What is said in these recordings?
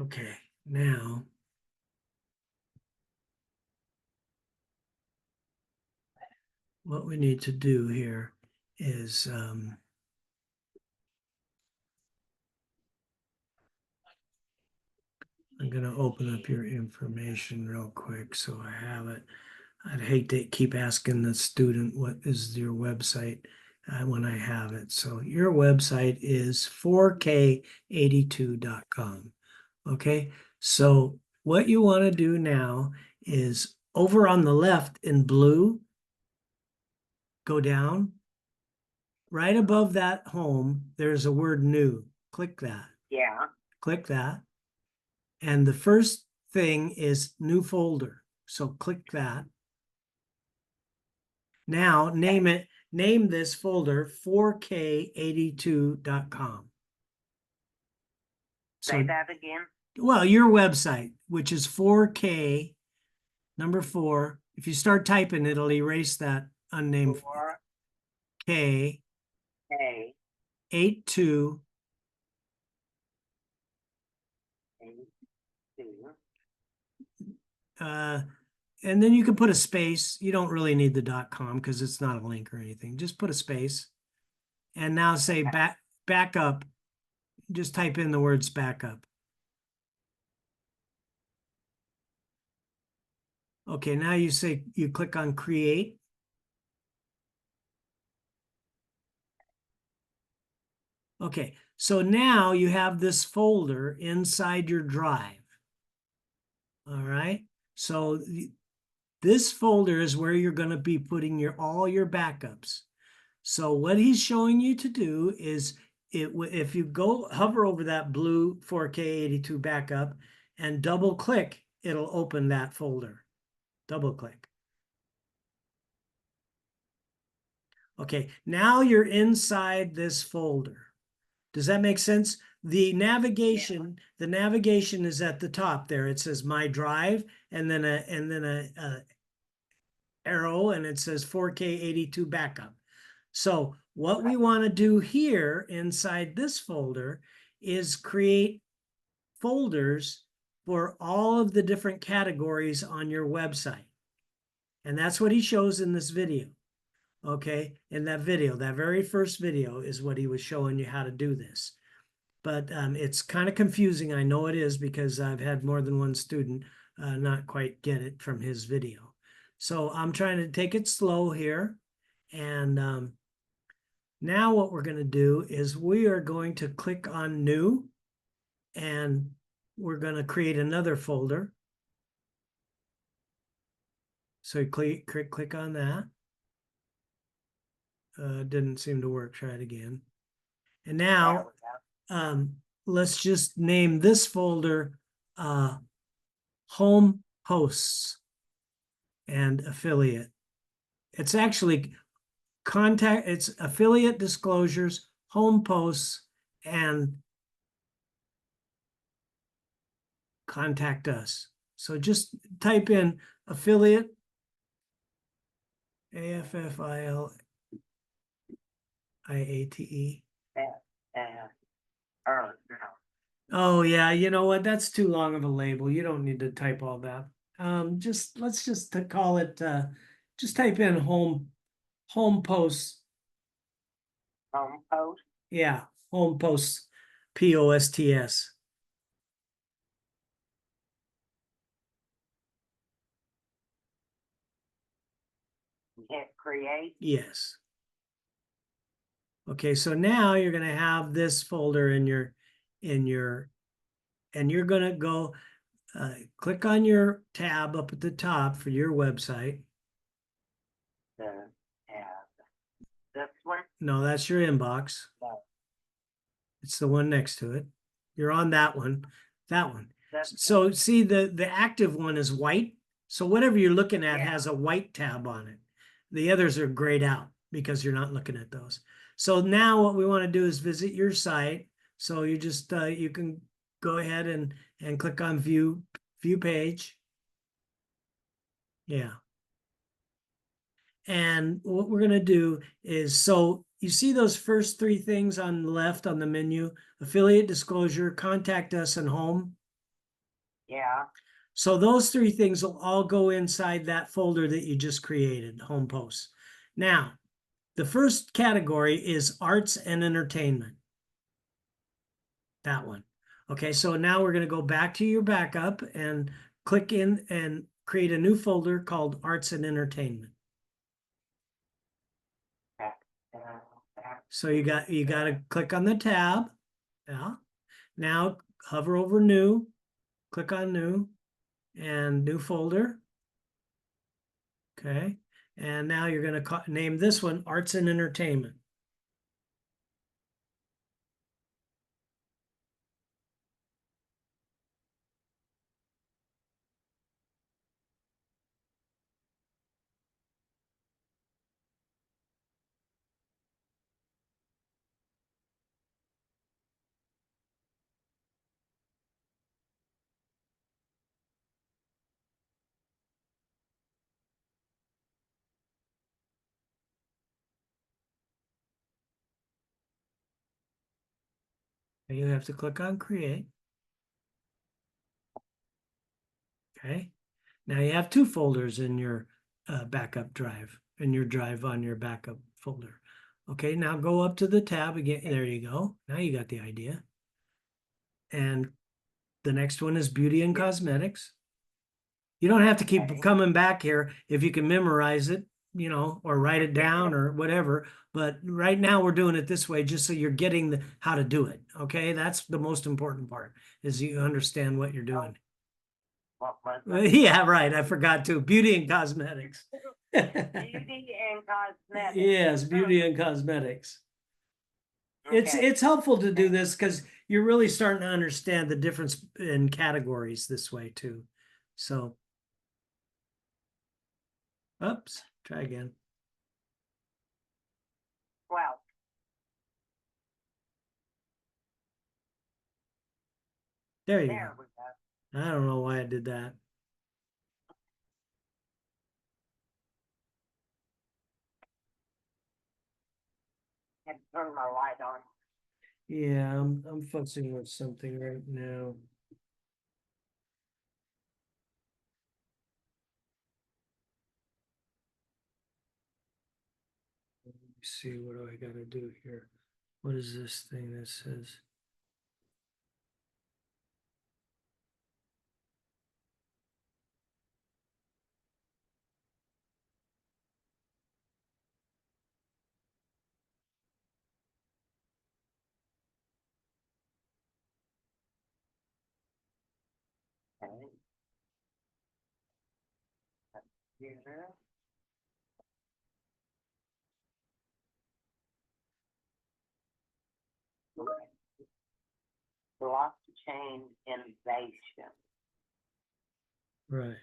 Okay, now what we need to do here is I'm going to open up your information real quick so I have it. I'd hate to keep asking the student what is your website when I have it. So your website is 4k82.com. Okay, so what you want to do now is over on the left in blue, go down. Right above that home, there's a word new. Click that. Yeah. Click that. And the first thing is new folder. So click that. Now name it, name this folder 4k82.com. Say that again. Well, your website, which is 4k, number 4. If you start typing, it'll erase that unnamed 4K 82. 82. And then you can put a space. You don't really need the .com because it's not a link or anything. Just put a space. And now say back up. Just type in the words backup. Okay, now you click on create. Okay, so now you have this folder inside your drive. All right, so this folder is where you're going to be putting all your backups. So what he's showing you to do is if you hover over that blue 4K82 backup and double click, it'll open that folder. Double click. Okay, now you're inside this folder. Does that make sense? The navigation is at the top there. It says my drive and then a arrow and it says 4K82 backup. So what we want to do here inside this folder is create folders for all of the different categories on your website. And that's what he shows in this video. Okay, in that video, that very first video is what he was showing you how to do this. But it's kind of confusing. I know it is because I've had more than one student not quite get it from his video. So I'm trying to take it slow here. And now what we're going to do is we are going to click on new and we're going to create another folder. So click on that. Didn't seem to work. Try it again. And now let's just name this folder home hosts and affiliate. It's actually it's affiliate disclosures, home posts, and contact us. So just type in affiliate, AFFILIATE. Oh yeah, you know what? That's too long of a label. You don't need to type all that. Let's just call it. Just type in home posts. Home post. Yeah, home posts, POSTS. Hit create. Yes. Okay, so now you're going to have this folder and you're going to go click on your tab up at the top for your website. The tab. This one? No, that's your inbox. No. It's the one next to it. You're on that one. That one. So see the active one is white. So whatever you're looking at has a white tab on it. The others are grayed out because you're not looking at those. So now what we want to do is visit your site. So you just you can go ahead and click on view page. Yeah. And what we're going to do is, so you see those first 3 things on the left on the menu, affiliate disclosure, contact us, and home. Yeah, So those three things will all go inside that folder that you just created, home posts. Now, the first category is arts and entertainment. That one. Okay, so now we're going to go back to your backup and click in and create a new folder called arts and entertainment. back, back. So you got to click on the tab. Yeah. Now hover over new, click on new and new folder. Okay. And now you're going to name this one arts and entertainment. And you have to click on create. Okay. Now you have two folders in your backup drive, on your backup folder. Okay, now go up to the tab again. There you go. Now you got the idea. And the next one is beauty and cosmetics. You don't have to keep coming back here if you can memorize it, or write it down or whatever. But right now we're doing it this way just so you're getting how to do it. Okay, that's the most important part is you understand what you're doing. What was it? Yeah, right. I forgot to. Beauty and cosmetics. Beauty and cosmetics. Yes, beauty and cosmetics. Okay. It's helpful to do this because you're really starting to understand the difference in categories this way too. So, oops, try again. Well, There you there go. we go. I don't know why I did that. Had to turn my light on. Yeah, I'm fussing with something right now. Let me see, what do I gotta do here? What is this thing that says? Okay. Here. Okay. Blockchain innovation. Right.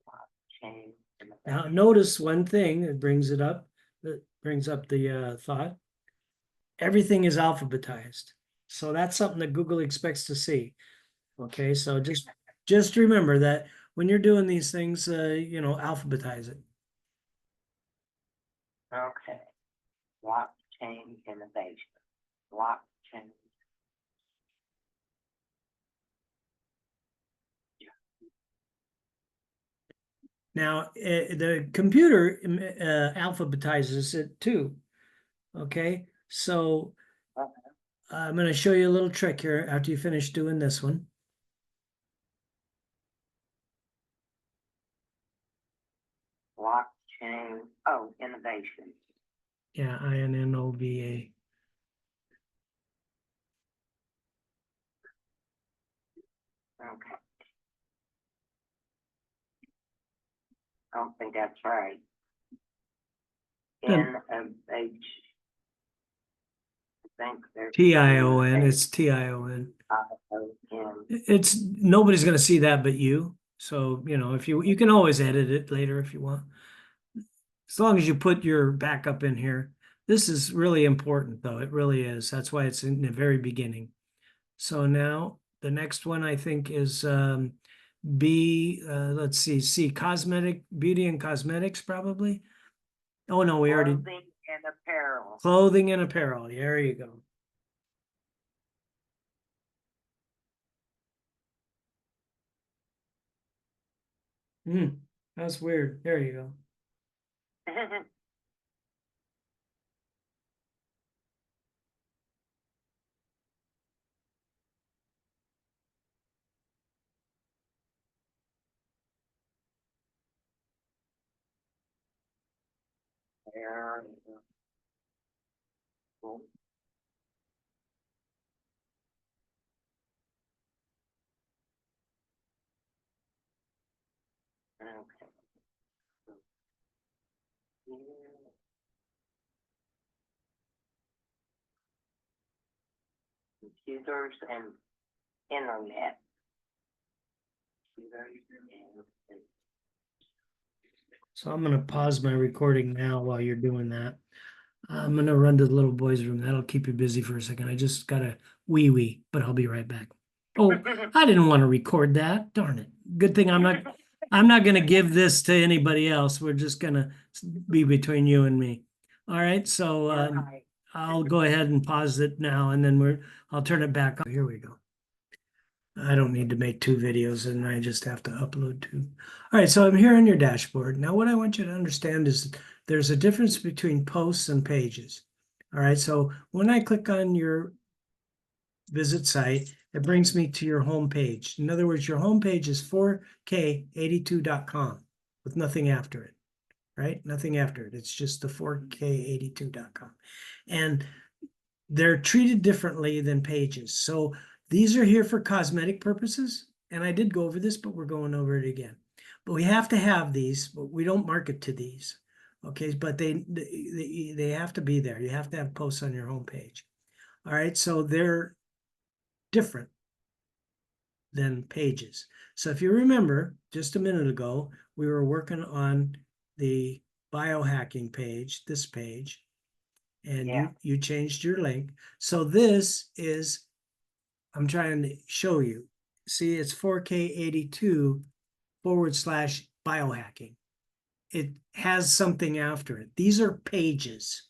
Blockchain innovation. Now notice one thing that brings it up, that brings up the thought. Everything is alphabetized. So that's something that Google expects to see. Okay, so just remember that when you're doing these things, alphabetize it. Okay. Blockchain innovation. Blockchain. Now, the computer alphabetizes it too. Okay, so I'm going to show you a little trick here after you finish doing this one. Blockchain. Oh, innovation. Yeah, INNOVA. Okay. I don't think that's right. Then- N-O-H. I think there's. TION, it's TION. I-O-N. It's nobody's going to see that but you. So, if you can always edit it later if you want. As long as you put your backup in here. This is really important though. It really is. That's why it's in the very beginning. So now the next one I think is B, let's see, C, cosmetic, beauty and cosmetics probably. Oh no, we already, Clothing and apparel. clothing and apparel. There you go. That's weird. There you go. There. Cool. Okay. Computers and internet. Computers and So I'm gonna pause my recording now while you're doing that. I'm gonna run to the little boy's room. That'll keep you busy for a second. I just gotta wee, but I'll be right back. Oh, I didn't want to record that. Darn it. Good thing I'm not gonna give this to anybody else. We're just gonna be between you and me. All right, so Right. I'll go ahead and pause it now and then I'll turn it back on. Here we go. I don't need to make two videos and I just have to upload two. All right, so I'm here on your dashboard. Now what I want you to understand is there's a difference between posts and pages. All right, so when I click on your visit site, it brings me to your home page. In other words, your home page is 4k82.com with nothing after it, right? Nothing after it. It's just the 4k82.com. And they're treated differently than pages. So these are here for cosmetic purposes. And I did go over this, but we're going over it again. But we have to have these, but we don't market to these. Okay, but they have to be there. You have to have posts on your homepage. All right, so they're different than pages. So if you remember, just a minute ago, we were working on the biohacking page, this page, and Yeah. you changed your link. So this is, I'm trying to show you. See, it's 4K82 / biohacking. It has something after it. These are pages.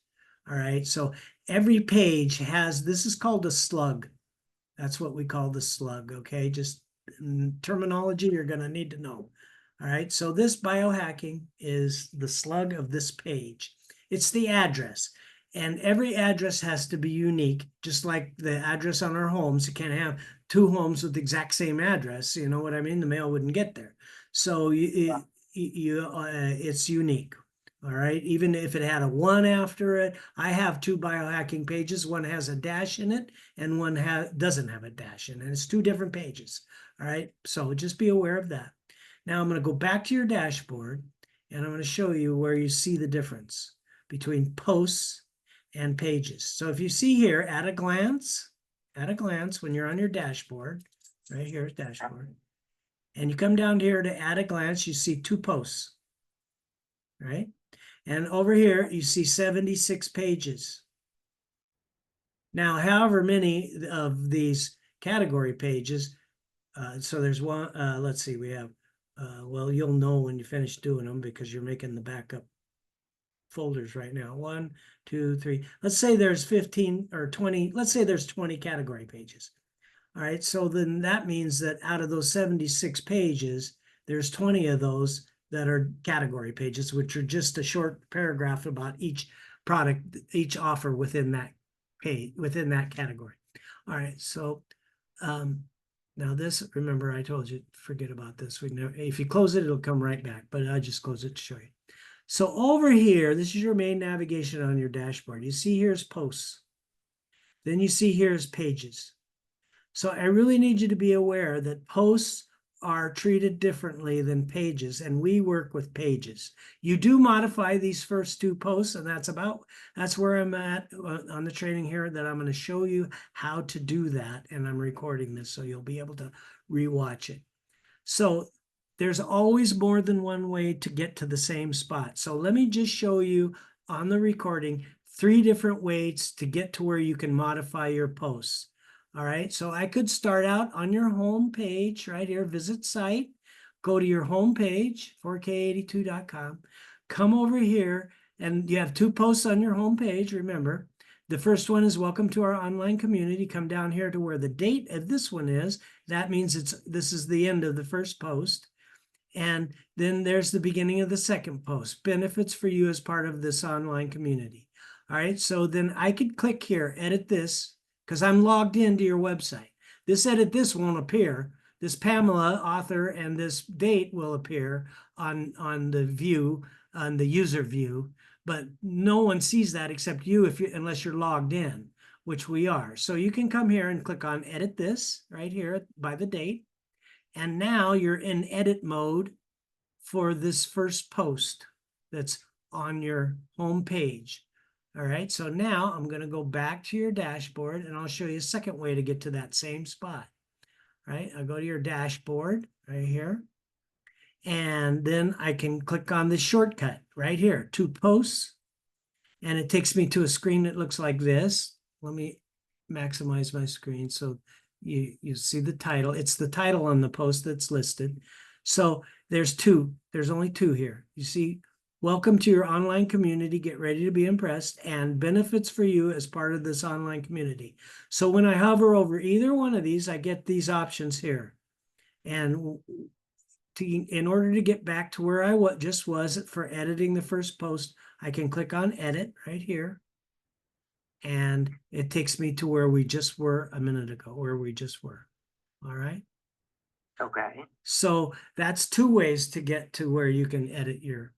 All right. So every page has, this is called a slug. That's what we call the slug. Okay. Just terminology you're going to need to know. All right. So this biohacking is the slug of this page. It's the address. And every address has to be unique, just like the address on our homes. You can't have two homes with the exact same address. You know what I mean? The mail wouldn't get there. So it's unique. All right. Even if it had a 1 after it, I have two biohacking pages. One has a dash in it and one doesn't have a dash in it. It's two different pages. All right. So just be aware of that. Now I'm going to go back to your dashboard and I'm going to show you where you see the difference between posts and pages. So if you see here at a glance, when you're on your dashboard, right here is dashboard, and you come down here to at a glance, you see two posts, right? And over here, you see 76 pages. Now, however many of these category pages, so there's one, let's see, we have, well, you'll know when you finish doing them because you're making the backup folders right now. 1, 2, 3. Let's say there's 15 or 20. Let's say there's 20 category pages. All right. So then that means that out of those 76 pages, there's 20 of those that are category pages, which are just a short paragraph about each product, each offer within that page, within that category. All right. So now this, remember I told you, forget about this. If you close it, it'll come right back, but I just close it to show you. So over here, this is your main navigation on your dashboard. You see here's posts. Then you see here's pages. So I really need you to be aware that posts are treated differently than pages, and we work with pages. You do modify these first two posts, and that's where I'm at on the training here, that I'm going to show you how to do that, and I'm recording this so you'll be able to rewatch it. So there's always more than one way to get to the same spot. So let me just show you on the recording 3 different ways to get to where you can modify your posts. All right, so I could start out on your home page right here, visit site, go to your home page, 4k82.com, come over here, and you have 2 posts on your home page, remember. The first one is welcome to our online community. Come down here to where the date of this one is. That means this is the end of the first post. And then there's the beginning of the second post, benefits for you as part of this online community. All right, so then I could click here, edit this, because I'm logged into your website. This edit this won't appear. This Pamela author and this date will appear on the view, on the user view, but no one sees that except you if you unless you're logged in, which we are. So you can come here and click on edit this right here by the date. And now you're in edit mode for this first post that's on your home page. All right, so now I'm going to go back to your dashboard and I'll show you a second way to get to that same spot. All right, I'll go to your dashboard right here. And then I can click on this shortcut right here, to posts. And it takes me to a screen that looks like this. Let me maximize my screen so you see the title. It's the title on the post that's listed. So there's only two here. You see, welcome to your online community. Get ready to be impressed, and benefits for you as part of this online community. So when I hover over either one of these, I get these options here. And in order to get back to where I just was for editing the first post, I can click on edit right here. And it takes me to where we just were a minute ago, where we just were. All right. Okay. So that's two ways to get to where you can edit your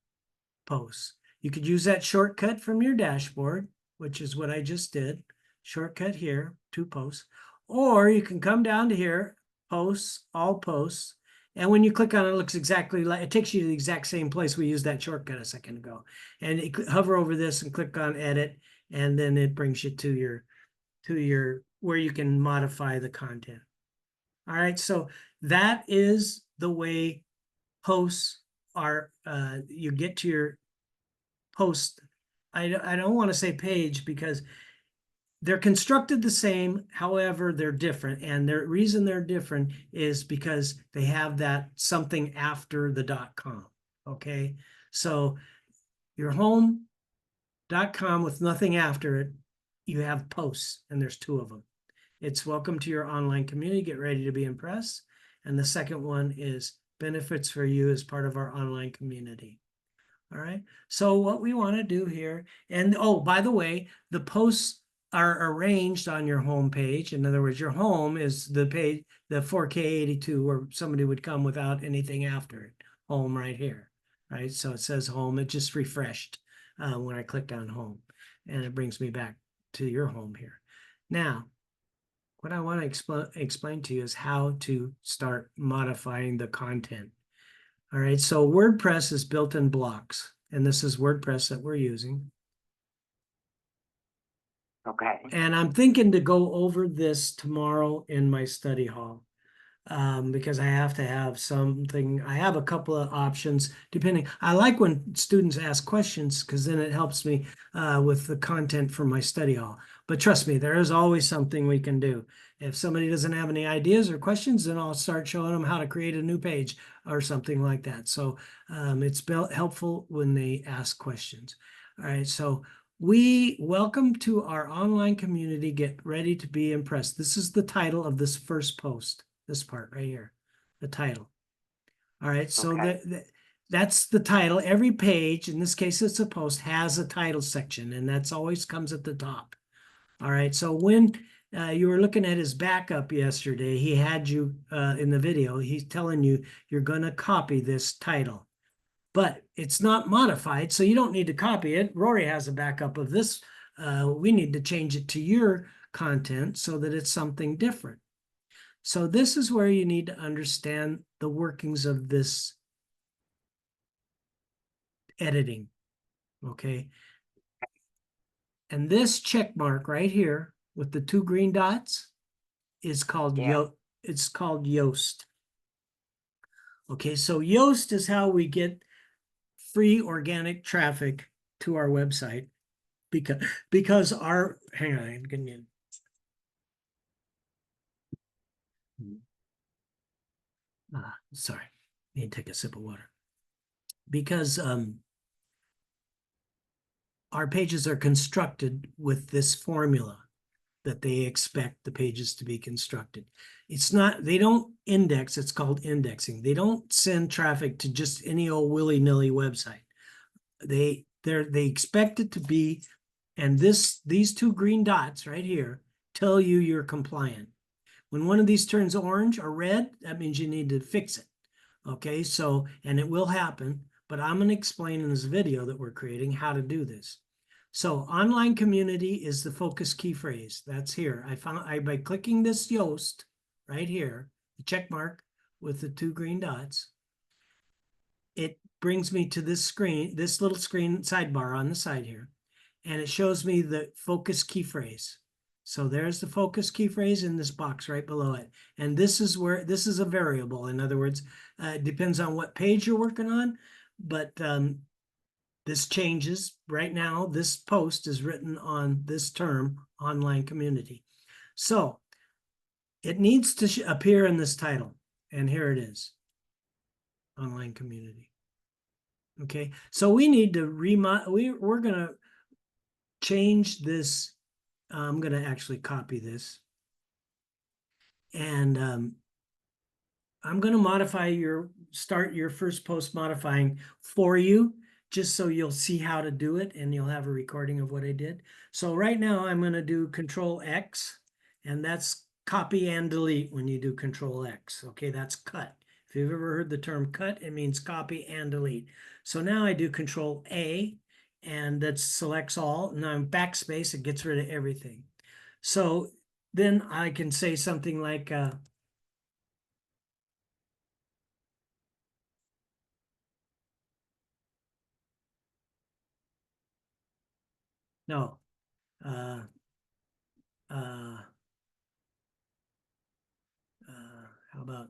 posts. You could use that shortcut from your dashboard, which is what I just did. Shortcut here, to posts. Or you can come down to here, posts, all posts. And when you click on it, it looks exactly like, it takes you to the exact same place we used that shortcut a second ago. And you hover over this and click on edit, and then it brings you to your where you can modify the content. All right, so that is the way posts are. You get to your post. I don't want to say page because they're constructed the same, however, they're different. And the reason they're different is because they have that something after the .com. Okay, so your home.com with nothing after it, you have posts, and there's two of them. It's welcome to your online community. Get ready to be impressed. And the second one is benefits for you as part of our online community. All right. So what we want to do here, and oh, by the way, the posts are arranged on your home page. In other words, your home is the page, the 4K82, where somebody would come without anything after it. Home right here. Right. So it says home. It just refreshed when I clicked on home, and it brings me back to your home here. Now, what I want to explain to you is how to start modifying the content. All right, so WordPress is built in blocks, and this is WordPress that we're using. Okay. And I'm thinking to go over this tomorrow in my study hall. Because I have to have something. I have a couple of options depending. I like when students ask questions because then it helps me with the content for my study hall. But trust me, there is always something we can do. If somebody doesn't have any ideas or questions, then I'll start showing them how to create a new page or something like that. So it's helpful when they ask questions. All right, so we welcome to our online community. Get ready to be impressed. This is the title of this first post. This part right here, the title. All right, so Okay. that's the title. Every page, in this case it's a post, has a title section, and that's always comes at the top. All right, so when you were looking at his backup yesterday, he had you in the video, he's telling you you're going to copy this title. But it's not modified, so you don't need to copy it. Rory has a backup of this. We need to change it to your content so that it's something different. So this is where you need to understand the workings of this editing, okay? And this check mark right here with the two green dots is called it's called Yoast. Okay, so Yoast is how we get free organic traffic to our website because our hang on, give me sorry, need to take a sip of water. Because our pages are constructed with this formula. that they expect the pages to be constructed. It's not, they don't index, it's called indexing. They don't send traffic to just any old willy-nilly website. They expect it to be, and these two green dots right here tell you you're compliant. When one of these turns orange or red, that means you need to fix it. Okay, so, and it will happen, but I'm going to explain in this video that we're creating how to do this. So online community is the focus key phrase. That's here. By clicking this Yoast right here, the check mark with the two green dots, it brings me to this screen, this little screen sidebar on the side here, and it shows me the focus key phrase. So there's the focus key phrase in this box right below it. And this is where, this is a variable. In other words, it depends on what page you're working on, but this changes. Right now, this post is written on this term, online community. So it needs to appear in this title. And here it is, online community. Okay, so we need to we're going to change this. I'm going to actually copy this. And I'm going to start your first post modifying for you, just so you'll see how to do it and you'll have a recording of what I did. So right now I'm going to do Control X, and that's copy and delete when you do Control X. Okay, that's cut. If you've ever heard the term cut, it means copy and delete. So now I do Control A, and that selects all. Now I'm backspace, it gets rid of everything. So then I can say something like, no, uh, how about,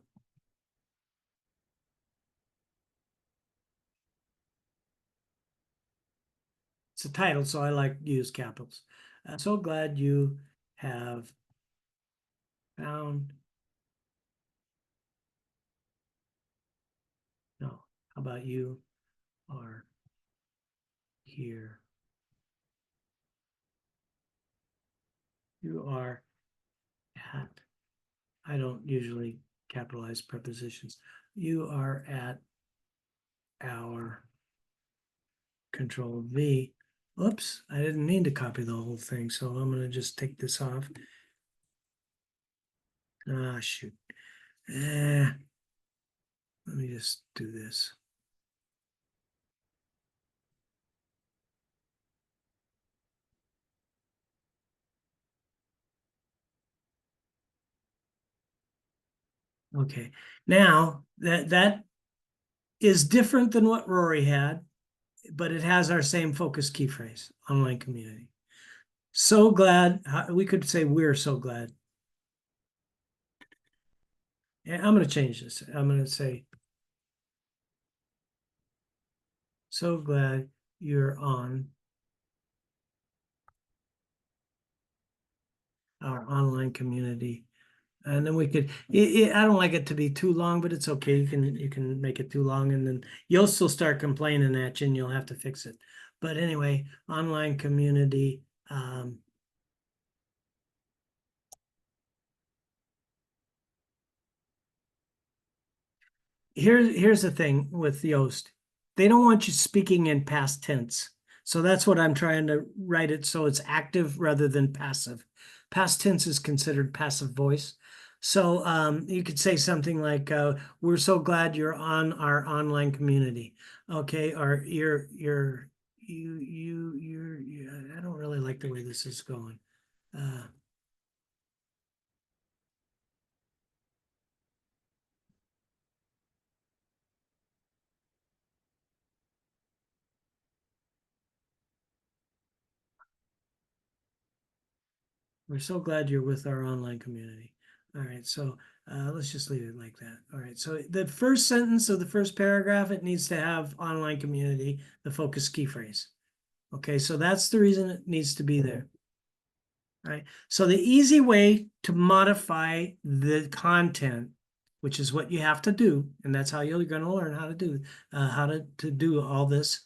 it's a title, so I like to use capitals. I'm so glad you have found, no, how about you are here? You are at, I don't usually capitalize prepositions. You are at our, Control V. Oops, I didn't mean to copy the whole thing, so I'm going to just take this off. Ah, shoot. Let me just do this. Okay, now that is different than what Rory had, but it has our same focus key phrase, online community. So glad, we could say we're so glad. And I'm going to change this. I'm going to say, so glad you're on our online community. And then we could, I don't like it to be too long, but it's okay. You can make it too long, and then you'll still start complaining at you and you'll have to fix it. But anyway, online community. Here's the thing with Yoast. They don't want you speaking in past tense. So that's what I'm trying to write it so it's active rather than passive. Past tense is considered passive voice. So you could say something like, we're so glad you're on our online community. Okay, or I don't really like the way this is going. We're so glad you're with our online community. All right, so let's just leave it like that. All right, so the first sentence of the first paragraph, it needs to have online community, the focus key phrase. Okay, so that's the reason it needs to be there. All right, so the easy way to modify the content, which is what you have to do, and that's how you're going to learn how to do do all this,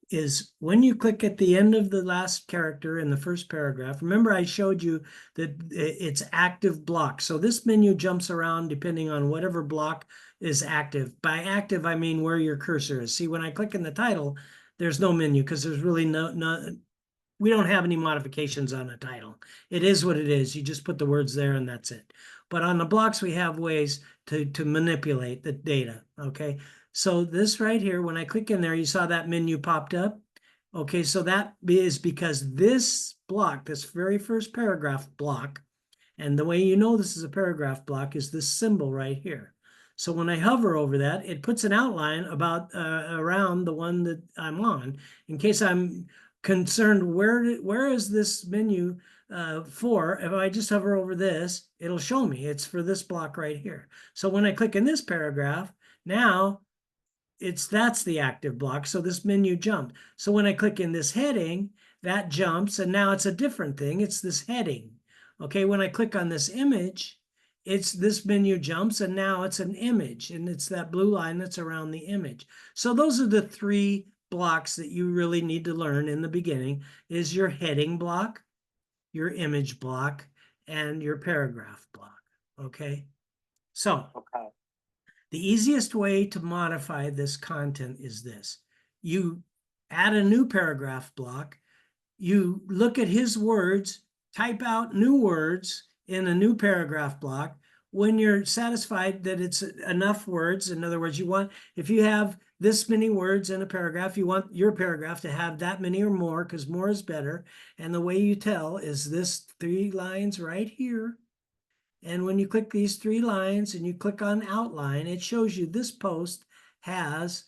is when you click at the end of the last character in the first paragraph, remember I showed you that it's active block. So this menu jumps around depending on whatever block is active. By active, I mean where your cursor is. See, when I click in the title, there's no menu because there's really we don't have any modifications on a title. It is what it is. You just put the words there and that's it. But on the blocks, we have ways to manipulate the data, okay? So this right here, when I click in there, you saw that menu popped up. Okay, so that is because this block, this very first paragraph block, and the way you know this is a paragraph block is this symbol right here. So when I hover over that, it puts an outline about around the one that I'm on, in case I'm concerned where is this menu for. If I just hover over this, it'll show me it's for this block right here. So when I click in this paragraph, now that's the active block. So this menu jumped. So when I click in this heading, that jumps, and now it's a different thing. It's this heading. Okay, when I click on this image, it's this menu jumps, and now it's an image, and it's that blue line that's around the image. So those are the three blocks that you really need to learn in the beginning: is your heading block, your image block, and your paragraph block. Okay, so Okay. the easiest way to modify this content is this. You add a new paragraph block, you look at his words, type out new words in a new paragraph block. When you're satisfied that it's enough words, in other words, if you have this many words in a paragraph, you want your paragraph to have that many or more, because more is better. And the way you tell is this 3 lines right here. And when you click these 3 lines and you click on outline, it shows you this post has,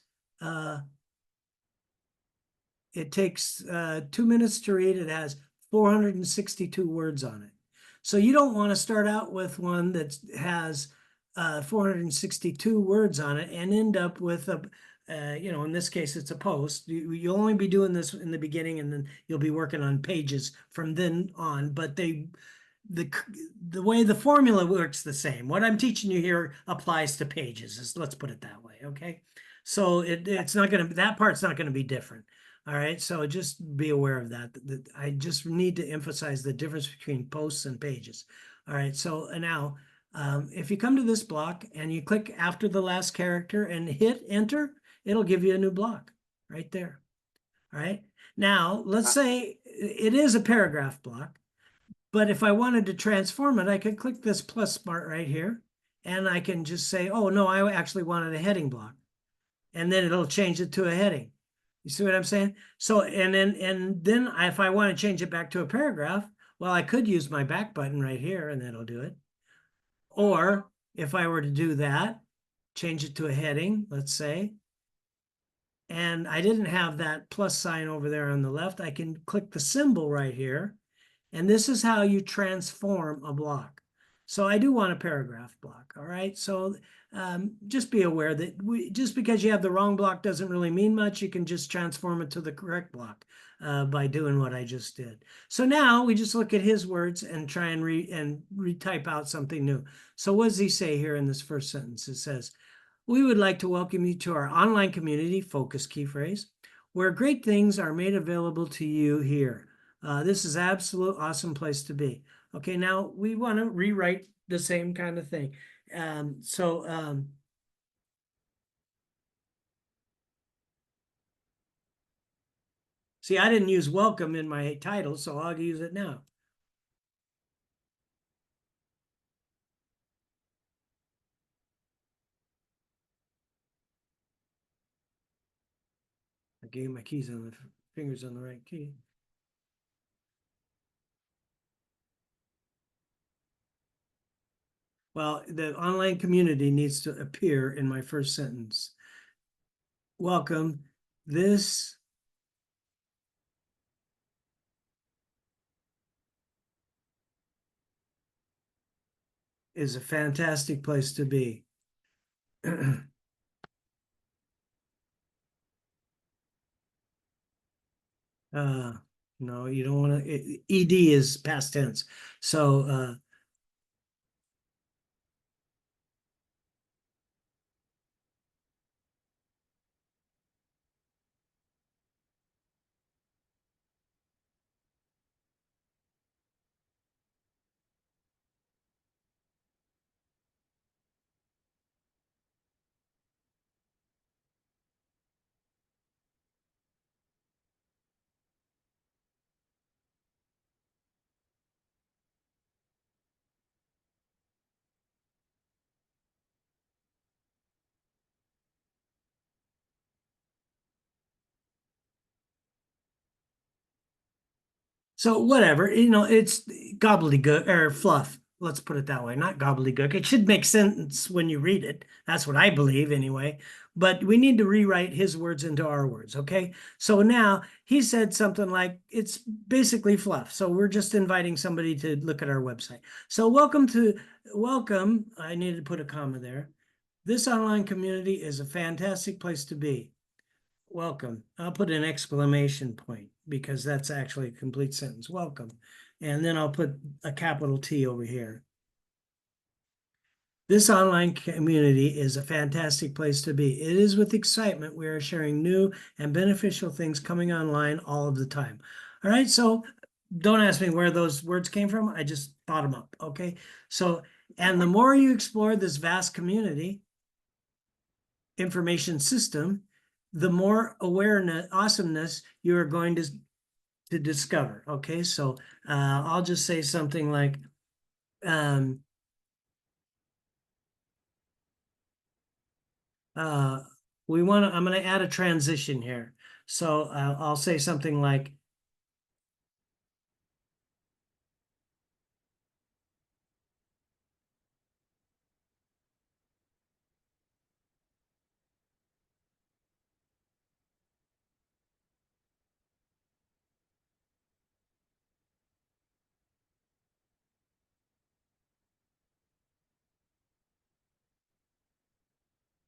it takes 2 minutes to read. It has 462 words on it. So you don't want to start out with one that has 462 words on it and end up with in this case, it's a post. You'll only be doing this in the beginning, and then you'll be working on pages from then on. But the way the formula works the same. What I'm teaching you here applies to pages. Let's put it that way, okay? So it's not going to, that part's not going to be different. All right, so just be aware of that. I just need to emphasize the difference between posts and pages. All right, so now if you come to this block and you click after the last character and hit enter, it'll give you a new block right there. All right, now let's say it is a paragraph block. But if I wanted to transform it, I could click this plus part right here, and I can just say, oh, no, I actually wanted a heading block. And then it'll change it to a heading. You see what I'm saying? So, and then if I want to change it back to a paragraph, well, I could use my back button right here, and that'll do it. Or if I were to do that, change it to a heading, let's say, and I didn't have that plus sign over there on the left, I can click the symbol right here. And this is how you transform a block. So I do want a paragraph block, all right? So just be aware that just because you have the wrong block doesn't really mean much. You can just transform it to the correct block by doing what I just did. So now we just look at his words and try and retype out something new. So what does he say here in this first sentence? It says, we would like to welcome you to our online community, focus key phrase, where great things are made available to you here. This is absolute awesome place to be. Okay, now we want to rewrite the same kind of thing. See, I didn't use welcome in my title, so I'll use it now. I gave my keys on the fingers on the right key. Well, the online community needs to appear in my first sentence. Welcome. This is a fantastic place to be. No, you don't want to. ED is past tense. So So whatever, it's gobbledygook or fluff. Let's put it that way, not gobbledygook. It should make sense when you read it. That's what I believe anyway. But we need to rewrite his words into our words, okay? So now he said something like it's basically fluff. So we're just inviting somebody to look at our website. So welcome. I needed to put a comma there. This online community is a fantastic place to be. Welcome. I'll put an exclamation point because that's actually a complete sentence. Welcome. And then I'll put a capital T over here. This online community is a fantastic place to be. It is with excitement we are sharing new and beneficial things coming online all of the time. All right, so don't ask me where those words came from. I just thought them up, okay? So, and the more you explore this vast community information system, the more awareness, awesomeness you are going to discover. Okay, so I'll just say something like, we want to, I'm going to add a transition here. So I'll say something like,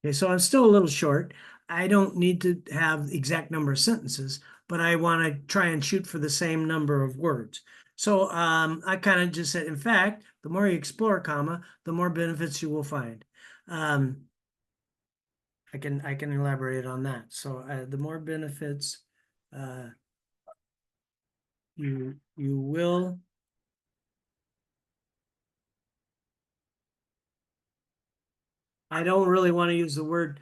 okay, so I'm still a little short. I don't need to have the exact number of sentences, but I want to try and shoot for the same number of words. So I kind of just said, in fact, the more you explore, comma, the more benefits you will find. I can elaborate on that. So the more benefits uh, you will. I don't really want to use the word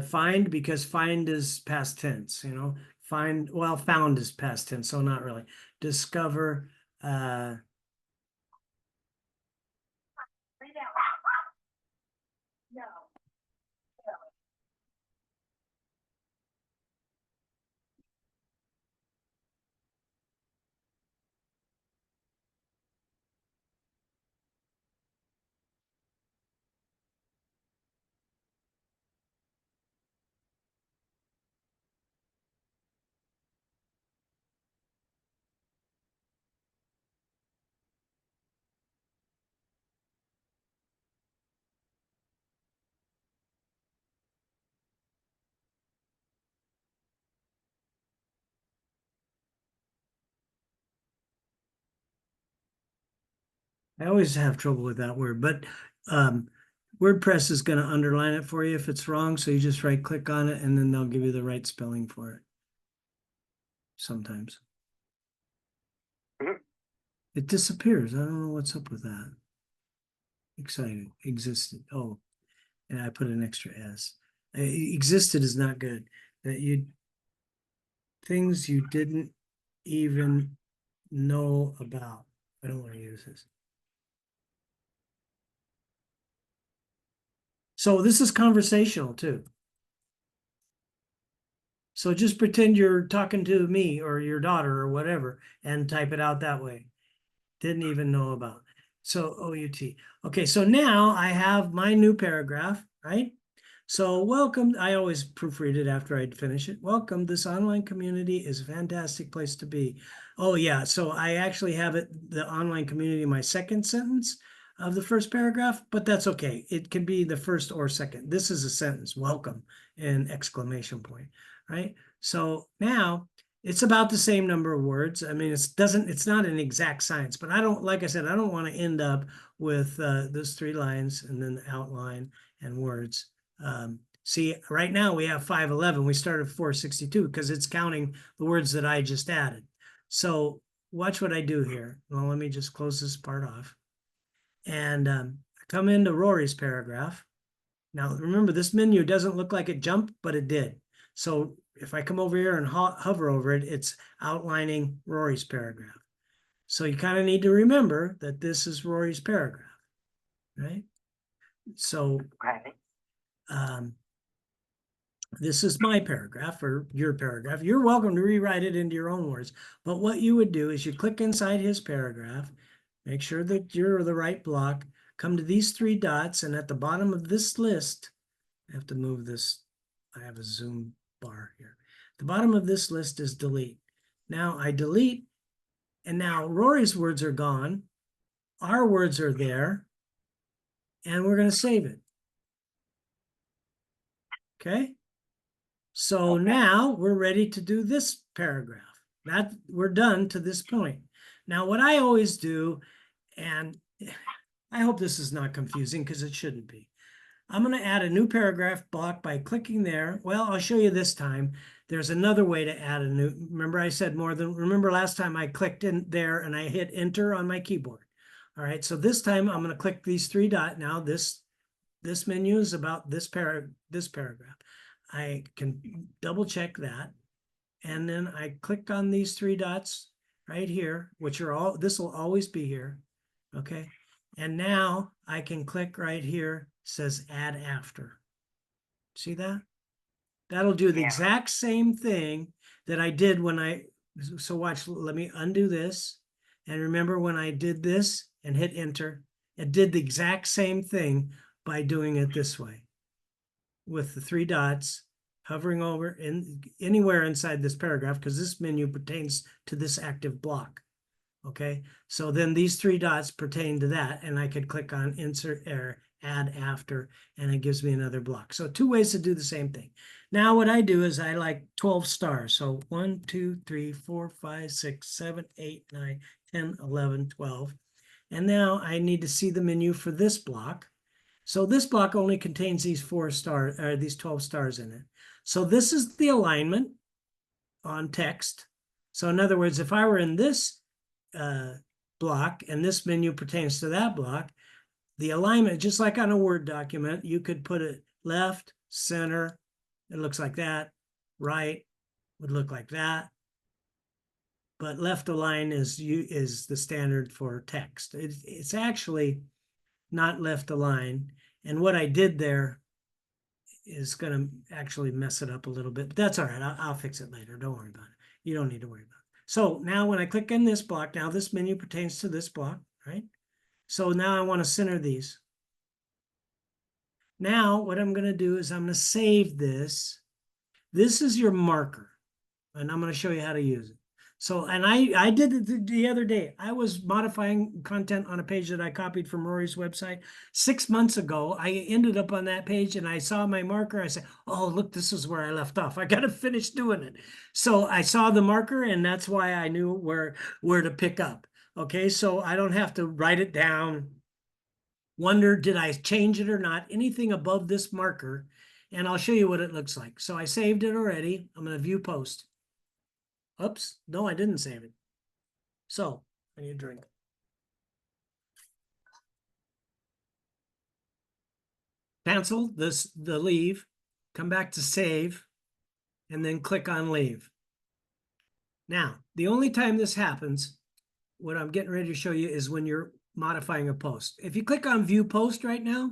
find because find is past tense, Find, well, found is past tense, so not really. Discover. I always have trouble with that word, but WordPress is going to underline it for you if it's wrong. So you just right click on it and then they'll give you the right spelling for it. Sometimes it disappears. I don't know what's up with that. Exciting. Existed. Oh, and I put an extra S. Existed is not good. That you things you didn't even know about. I don't want to use this. So this is conversational too. So just pretend you're talking to me or your daughter or whatever and type it out that way. Didn't even know about. So OUT. Okay, so now I have my new paragraph, right? So welcome. I always proofread it after I'd finish it. Welcome. This online community is a fantastic place to be. Oh yeah. So I actually have the online community, my second sentence of the first paragraph, but that's okay. It can be the first or second. This is a sentence, welcome, and exclamation point, right? So now it's about the same number of words. I mean, it's not an exact science, but I don't, like I said, I don't want to end up with those 3 lines and then the outline and words. See, right now we have 511. We started 462 because it's counting the words that I just added. So watch what I do here. Well, let me just close this part off. And I come into Rory's paragraph. Now, remember, this menu doesn't look like it jumped, but it did. So if I come over here and hover over it, it's outlining Rory's paragraph. So you kind of need to remember that this is Rory's paragraph, right? So Okay. This is my paragraph or your paragraph. You're welcome to rewrite it into your own words. But what you would do is you click inside his paragraph, make sure that you're the right block, come to these three dots, and at the bottom of this list, I have to move this. I have a zoom bar here. The bottom of this list is delete. Now I delete, and now Rory's words are gone. Our words are there, and we're going to save it. Okay. So Okay. now we're ready to do this paragraph. That we're done to this point. Now, what I always do, and I hope this is not confusing because it shouldn't be. I'm going to add a new paragraph block by clicking there. Well, I'll show you this time. There's another way to add a new. Remember, I said remember last time I clicked in there and I hit enter on my keyboard. All right, so this time I'm going to click these three dots. Now this menu is about this paragraph. I can double check that. And then I click on these three dots right here, which are all, this will always be here. Okay. And now I can click right here, says add after. See that? That'll do the Yeah. exact same thing that I did when so watch, let me undo this. And remember when I did this and hit enter, it did the exact same thing by doing it this way with the three dots hovering over anywhere inside this paragraph, because this menu pertains to this active block. Okay, so then these three dots pertain to that, and I could click on insert or add after, and it gives me another block. So two ways to do the same thing. Now what I do is I like 12 stars. So 1, 2, 3, 4, 5, 6, 7, 8, 9, 10, 11, 12. And now I need to see the menu for this block. So this block only contains these 4 stars, or these 12 stars in it. So this is the alignment on text. So in other words, if I were in this block and this menu pertains to that block, the alignment, just like on a Word document, you could put it left, center, it looks like that, right would look like that. But left align is the standard for text. It's actually not left align. And what I did there is going to actually mess it up a little bit, but that's all right. I'll fix it later. Don't worry about it. You don't need to worry about it. So now when I click in this block, now this menu pertains to this block, right? So now I want to center these. Now what I'm going to do is I'm going to save this. This is your marker, and I'm going to show you how to use it. So, and I did it the other day. I was modifying content on a page that I copied from Rory's website 6 months ago. I ended up on that page and I saw my marker. I said, oh, look, this is where I left off. I got to finish doing it. So I saw the marker, and that's why I knew where to pick up. Okay, so I don't have to write it down, wonder, did I change it or not? Anything above this marker, and I'll show you what it looks like. So I saved it already. I'm going to view post. Oops, no, I didn't save it. So I need a drink. Cancel the leave, come back to save, and then click on leave. Now, the only time this happens, what I'm getting ready to show you, is when you're modifying a post. If you click on view post right now,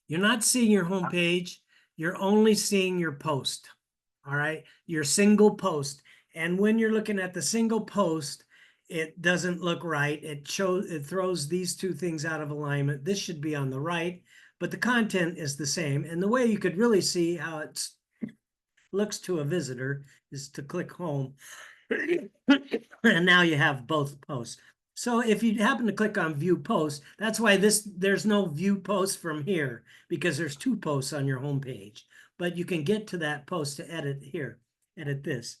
you're not seeing your home page. You're only seeing your post. All right, your single post. And when you're looking at the single post, it doesn't look right. It throws these two things out of alignment. This should be on the right, but the content is the same. And the way you could really see how it looks to a visitor is to click home. And now you have both posts. So if you happen to click on view post, that's why there's no view post from here, because there's 2 posts on your home page. But you can get to that post to edit here, edit this.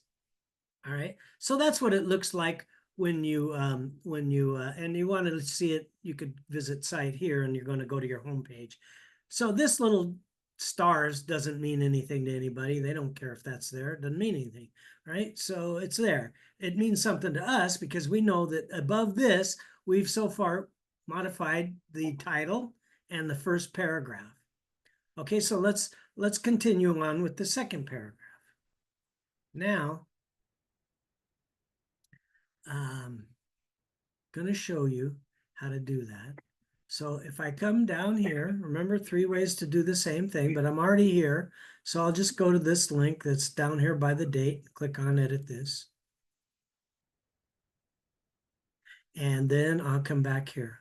All right. So that's what it looks like when you and you wanted to see it, you could visit site here, and you're going to go to your home page. So this little stars doesn't mean anything to anybody. They don't care if that's there. It doesn't mean anything, right? So it's there. It means something to us because we know that above this, we've so far modified the title and the first paragraph. Okay, so let's continue on with the second paragraph. Now, I'm going to show you how to do that. So if I come down here, remember 3 ways to do the same thing, but I'm already here. So I'll just go to this link that's down here by the date, click on edit this. And then I'll come back here.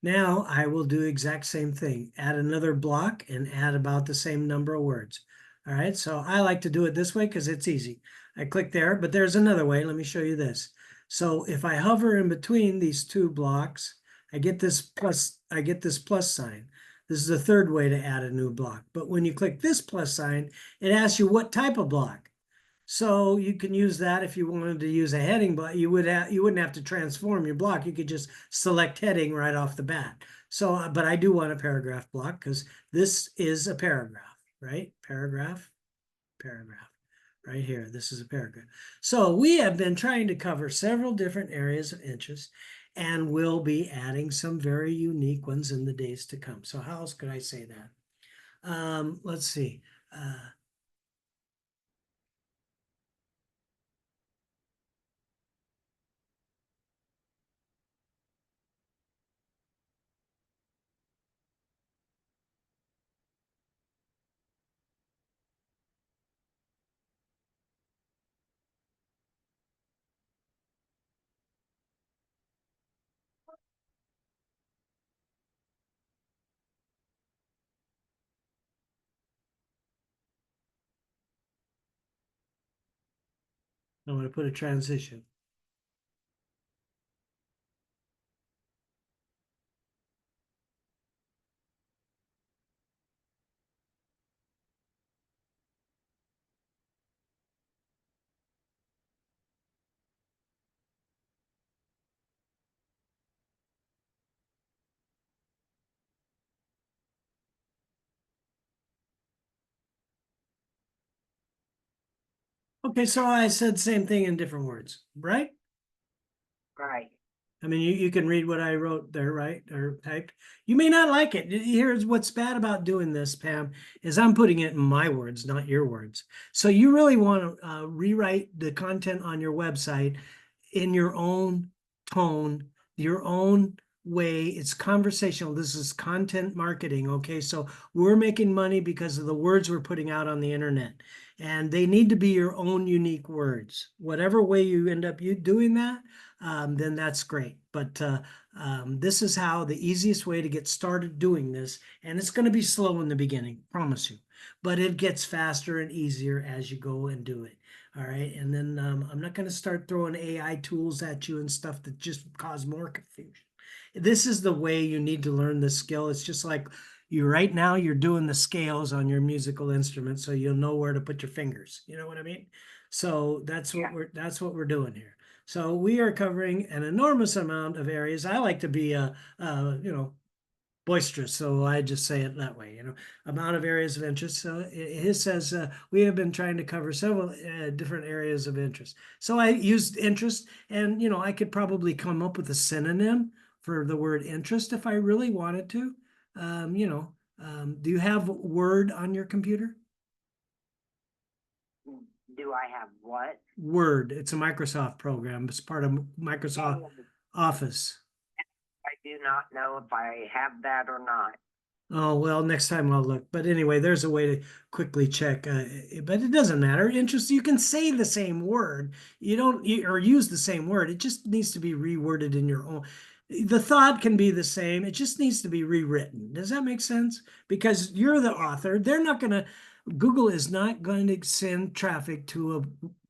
Now I will do exact same thing, add another block and add about the same number of words. All right, so I like to do it this way because it's easy. I click there, but there's another way. Let me show you this. So if I hover in between these 2 blocks, I get this plus sign. This is the third way to add a new block. But when you click this plus sign, it asks you what type of block. So you can use that if you wanted to use a heading, but you wouldn't have to transform your block. You could just select heading right off the bat. So, but I do want a paragraph block because this is a paragraph, right? Paragraph, right here. This is a paragraph. So we have been trying to cover several different areas of interest, and we'll be adding some very unique ones in the days to come. So how else could I say that? Let's see. I'm going to put a transition. Okay, so I said same thing in different words, right? Right. I mean, you can read what I wrote there, right? Or typed. You may not like it. Here's what's bad about doing this, Pam, is I'm putting it in my words, not your words. So you really want to rewrite the content on your website in your own tone, your own way. It's conversational. This is content marketing. Okay. So we're making money because of the words we're putting out on the internet. And they need to be your own unique words. Whatever way you end up doing that, then that's great. But this is how the easiest way to get started doing this. And it's going to be slow in the beginning, promise you. But it gets faster and easier as you go and do it. All right. And then I'm not going to start throwing AI tools at you and stuff that just cause more confusion. This is the way you need to learn this skill. It's just like you right now, you're doing the scales on your musical instrument, so you'll know where to put your fingers. You know what I mean? So that's what we're doing here. So we are covering an enormous amount of areas. I like to be boisterous, so I just say it that way, amount of areas of interest. So it says we have been trying to cover several different areas of interest. So I used interest, and I could probably come up with a synonym for the word interest if I really wanted to. Do you have Word on your computer? Do I have what? Word. It's a Microsoft program. It's part of Microsoft Office. I do not know if I have that or not. Oh, well, next time I'll look. But anyway, there's a way to quickly check. But it doesn't matter. Interest, you can say the same word. Or use the same word. It just needs to be reworded in your own. The thought can be the same. It just needs to be rewritten. Does that make sense? Because you're the author. Google is not going to send traffic to a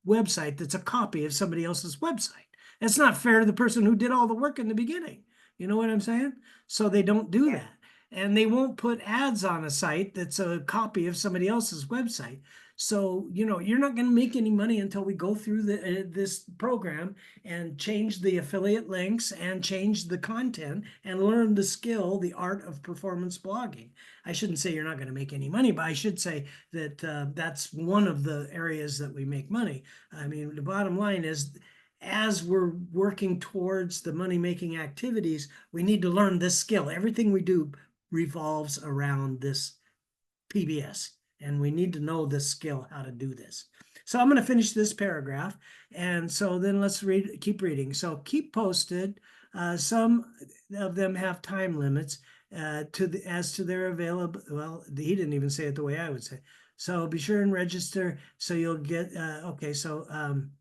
website that's a copy of somebody else's website. That's not fair to the person who did all the work in the beginning. You know what I'm saying? So they don't do that. And they won't put ads on a site that's a copy of somebody else's website. So, you're not going to make any money until we go through this program and change the affiliate links and change the content and learn the skill, the art of performance blogging. I shouldn't say you're not going to make any money, but I should say that that's one of the areas that we make money. I mean, the bottom line is, as we're working towards the money-making activities, we need to learn this skill. Everything we do revolves around this PBS, and we need to know this skill, how to do this. So I'm going to finish this paragraph, and so then let's keep reading. So keep posted. Some of them have time limits. as to their available. Well, he didn't even say it the way I would say. So be sure and register so you'll get. Okay, so I'm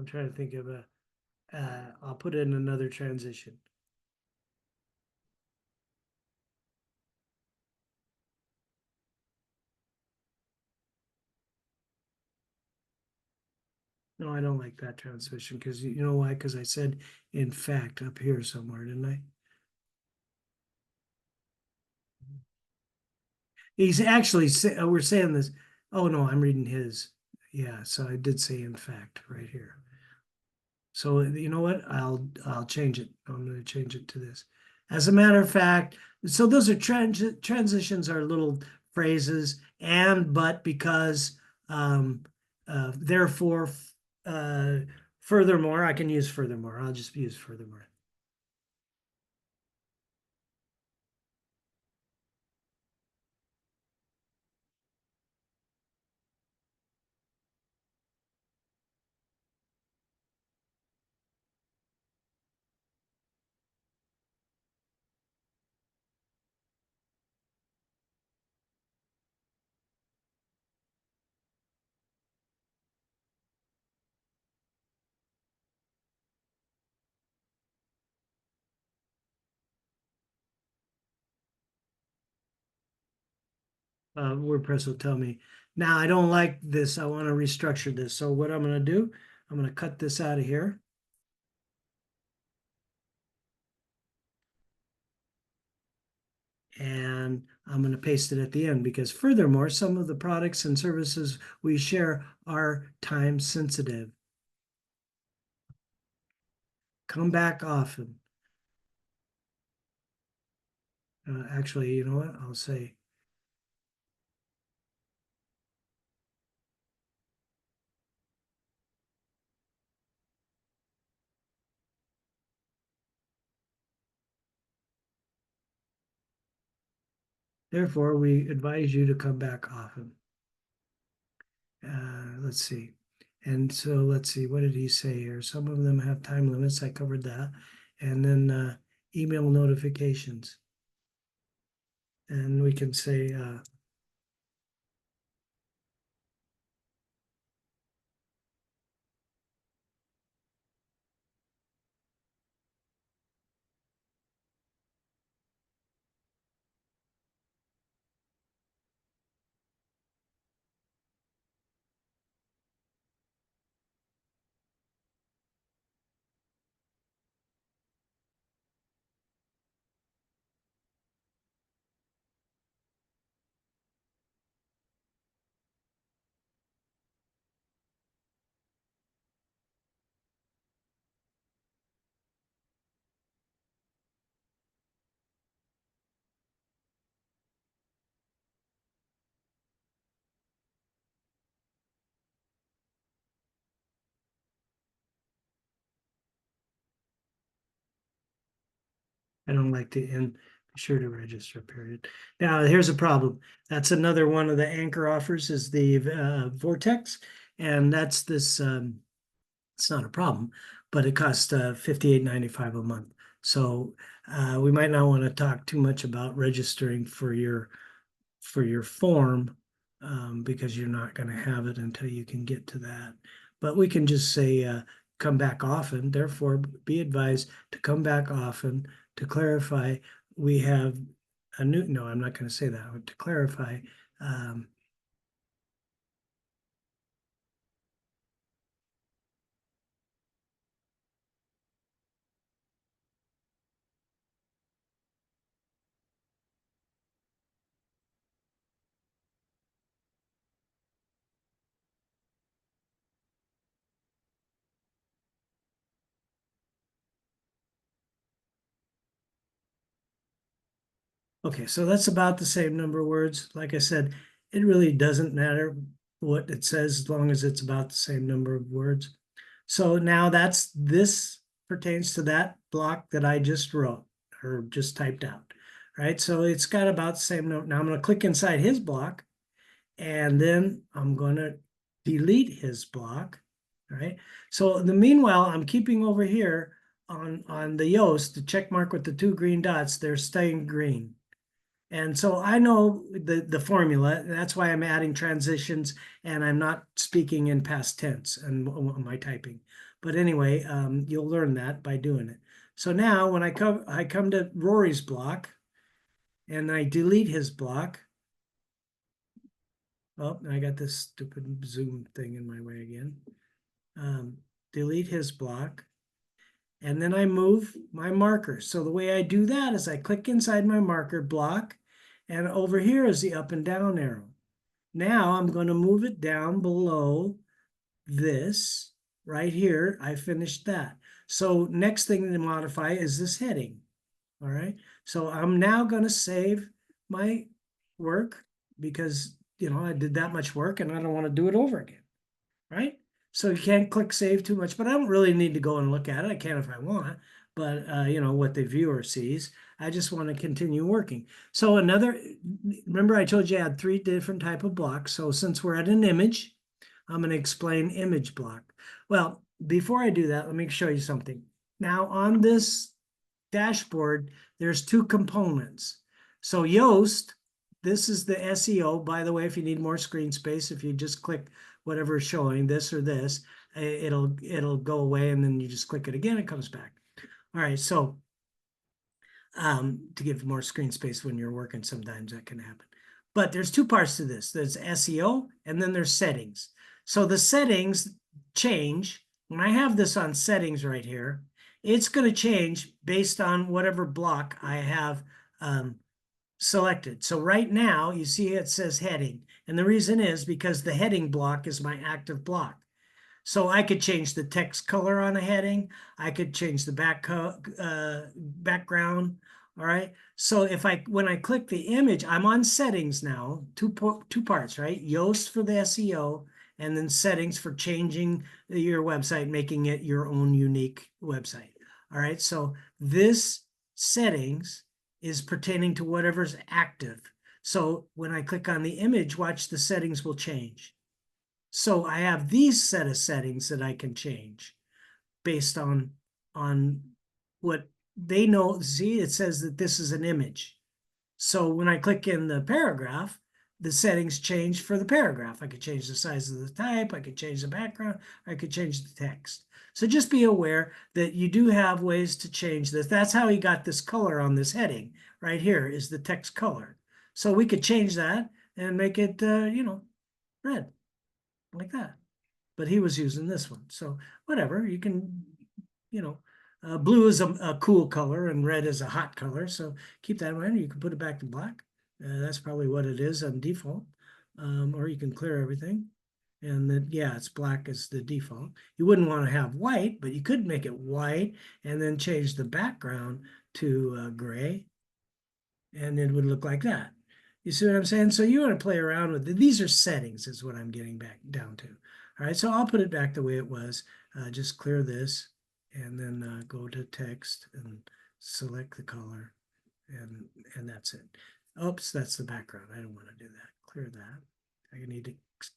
trying to think of a. I'll put in another transition. No, I don't like that transition because you know why? Because I said in fact up here somewhere, didn't I? He's actually we're saying this. Oh no, I'm reading his. Yeah, so I did say in fact right here. So you know what? I'll change it. I'm going to change it to this. As a matter of fact, so those are transitions are little phrases and but because therefore uh, furthermore I can use furthermore. I'll just use furthermore. WordPress will tell me. Now I don't like this. I want to restructure this. So what I'm going to do, I'm going to cut this out of here. And I'm going to paste it at the end because furthermore, some of the products and services we share are time sensitive. Come back often. Actually, you know what? I'll say, therefore, we advise you to come back often. Let's see. And so let's see, what did he say here? Some of them have time limits. I covered that. And then email notifications. And we can say, I don't like to end, be sure to register, period. Now, here's a problem. That's another one of the anchor offers is the Vortex. And that's this, it's not a problem, but it costs $58.95 a month. So we might not want to talk too much about registering for your form because you're not going to have it until you can get to that. But we can just say come back often. Therefore, be advised to come back often. To clarify, we have a new. No, I'm not going to say that. To clarify. Okay, so that's about the same number of words. Like I said, it really doesn't matter what it says as long as it's about the same number of words. So now that's this pertains to that block that I just wrote or just typed out, right? So it's got about the same note. Now I'm going to click inside his block, and then I'm going to delete his block, right? So in the meanwhile, I'm keeping over here on the Yoast, the check mark with the 2 green dots, they're staying green. And so I know the formula. That's why I'm adding transitions and I'm not speaking in past tense and my typing. But anyway, you'll learn that by doing it. So now when I come to Rory's block and I delete his block. Oh, I got this stupid Zoom thing in my way again. Delete his block. And then I move my marker. So the way I do that is I click inside my marker block, and over here is the up and down arrow. Now I'm going to move it down below this right here. I finished that. So next thing to modify is this heading. All right. So I'm now going to save my work because, I did that much work and I don't want to do it over again. Right. So you can't click save too much, but I don't really need to go and look at it. I can if I want, but what the viewer sees, I just want to continue working. So remember I told you I had 3 different type of blocks. So since we're at an image, I'm going to explain image block. Well, before I do that, let me show you something. Now on this dashboard, there's 2 components. So Yoast, this is the SEO. By the way, if you need more screen space, if you just click whatever is showing, this or this, it'll go away, and then you just click it again, it comes back. All right, so to give more screen space when you're working, sometimes that can happen. But there's 2 parts to this. There's SEO, and then there's settings. So the settings change. When I have this on settings right here, it's going to change based on whatever block I have selected. So right now, you see it says heading. And the reason is because the heading block is my active block. So I could change the text color on a heading. I could change the background. All right. So when I click the image, I'm on settings now, two parts, right? Yoast for the SEO, and then settings for changing your website, making it your own unique website. All right. So this settings is pertaining to whatever's active. So when I click on the image, watch, the settings will change. So I have these set of settings that I can change based on what they know. See, it says that this is an image. So when I click in the paragraph, the settings change for the paragraph. I could change the size of the type, I could change the background, I could change the text. So just be aware that you do have ways to change this. That's how he got this color on this heading. Right here is the text color. So we could change that and make it, red, like that. But he was using this one. So whatever, you can, blue is a cool color and red is a hot color. So keep that in mind. You can put it back to black. That's probably what it is on default. Or you can clear everything. And then, yeah, it's black as the default. You wouldn't want to have white, but you could make it white and then change the background to gray. And it would look like that. You see what I'm saying? So you want to play around with it. These are settings is what I'm getting back down to. All right, so I'll put it back the way it was. Just clear this and then go to text and select the color, and that's it. Oops, that's the background. I don't want to do that. Clear that. I need to